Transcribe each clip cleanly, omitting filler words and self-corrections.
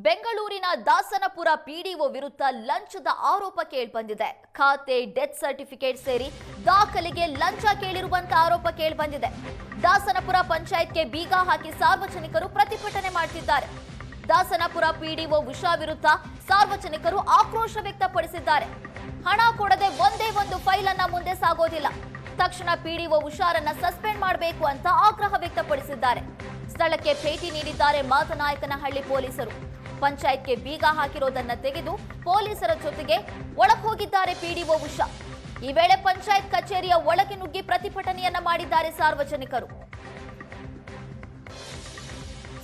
ಬೆಂಗಳೂರಿನ ದಾಸನಪುರ ಪಿಡಿಒ ವಿರುದ್ಧ ಲಂಚದ ಆರೋಪ ಕೇಳಿಬಂದಿದೆ. ಖಾತೆ, ಡೆತ್ ಸರ್ಟಿಫಿಕೇಟ್ ಸೇರಿ ದಾಖಲೆಗೆ ಲಂಚ ಕೇಳಿರುವಂತ ಆರೋಪ ಕೇಳಿಬಂದಿದೆ. ದಾಸನಪುರ ಪಂಚಾಯತ್ಗೆ ಬೀಗ ಹಾಕಿ ಸಾರ್ವಜನಿಕರು ಪ್ರತಿಭಟನೆ ಮಾಡುತ್ತಿದ್ದಾರೆ. ದಾಸನಪುರ ಪಿಡಿಒ ಉಷಾ ವಿರುದ್ಧ ಸಾರ್ವಜನಿಕರು ಆಕ್ರೋಶ ವ್ಯಕ್ತಪಡಿಸಿದ್ದಾರೆ. ಹಣ ಕೊಡದೆ ಒಂದೇ ಒಂದು ಫೈಲ್ ಅನ್ನ ಮುಂದೆ ಸಾಗೋದಿಲ್ಲ. ತಕ್ಷಣ ಪಿಡಿಒ ಉಷಾರನ್ನ ಸಸ್ಪೆಂಡ್ ಮಾಡಬೇಕು ಅಂತ ಆಗ್ರಹ ವ್ಯಕ್ತಪಡಿಸಿದ್ದಾರೆ. ಸ್ಥಳಕ್ಕೆ ಭೇಟಿ ನೀಡಿದ್ದಾರೆ ಮಾತನಾಯಕನಹಳ್ಳಿ ಪೊಲೀಸರು. ಪಂಚಾಯತ್ಗೆ ಬೀಗ ಹಾಕಿರೋದನ್ನ ತೆಗೆದು ಪೊಲೀಸರ ಜೊತೆಗೆ ಒಳಗೆ ಹೋಗಿದ್ದಾರೆ ಪಿಡಿಒ ಉಷಾ. ಈ ವೇಳೆ ಪಂಚಾಯತ್ ಕಚೇರಿಯ ಒಳಗೆ ನುಗ್ಗಿ ಪ್ರತಿಭಟನೆಯನ್ನ ಮಾಡಿದ್ದಾರೆ ಸಾರ್ವಜನಿಕರು.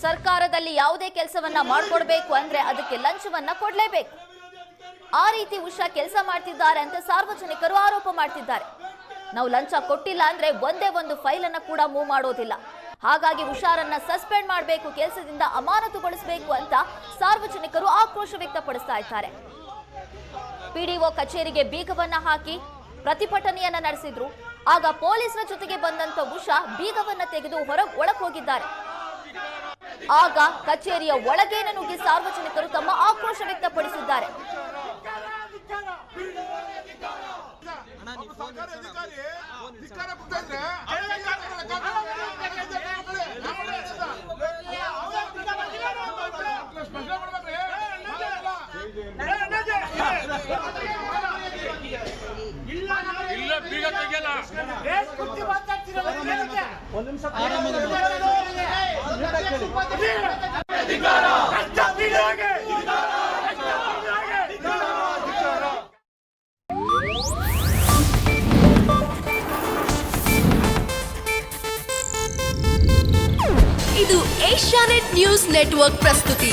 ಸರ್ಕಾರದಲ್ಲಿ ಯಾವುದೇ ಕೆಲಸವನ್ನ ಮಾಡಿಕೊಡ್ಬೇಕು ಅಂದ್ರೆ ಅದಕ್ಕೆ ಲಂಚವನ್ನ ಕೊಡ್ಲೇಬೇಕು. ಆ ರೀತಿ ಉಷಾ ಕೆಲಸ ಮಾಡ್ತಿದ್ದಾರೆ ಅಂತ ಸಾರ್ವಜನಿಕರು ಆರೋಪ ಮಾಡ್ತಿದ್ದಾರೆ. ನಾವು ಲಂಚ ಕೊಟ್ಟಿಲ್ಲ ಅಂದ್ರೆ ಒಂದೇ ಒಂದು ಫೈಲ್ ಅನ್ನ ಕೂಡ ಮೂವ್ ಮಾಡೋದಿಲ್ಲ. ಹಾಗಾಗಿ ಉಷಾರನ್ನ ಸಸ್ಪೆಂಡ್ ಮಾಡಬೇಕು, ಕೆಲಸದಿಂದ ಅಮಾನತುಗೊಳಿಸಬೇಕು ಅಂತ ಸಾರ್ವಜನಿಕರು ಆಕ್ರೋಶ ವ್ಯಕ್ತಪಡಿಸ್ತಾ ಇದ್ದಾರೆ. ಪಿಡಿಒ ಕಚೇರಿಗೆ ಬೀಗವನ್ನ ಹಾಕಿ ಪ್ರತಿಭಟನೆಯನ್ನ ನಡೆಸಿದ್ರು. ಆಗ ಪೊಲೀಸರ ಜೊತೆಗೆ ಬಂದಂತ ಉಷಾ ಬೀಗವನ್ನ ತೆಗೆದು ಒಳಗೆ ಹೋಗಿದ್ದಾರೆ. ಆಗ ಕಚೇರಿಯ ಒಳಗೇನೆ ನುಗ್ಗಿ ಸಾರ್ವಜನಿಕರು ತಮ್ಮ ಆಕ್ರೋಶ ವ್ಯಕ್ತಪಡಿಸಿದ್ದಾರೆ. ಇಲ್ಲ ಬೀಗ ತೆಗೆಯಲ್ಲ. ಇದು ಏಷ್ಯಾನೆಟ್ ನ್ಯೂಸ್ ನೆಟ್ವರ್ಕ್ ಪ್ರಸ್ತುತಿ.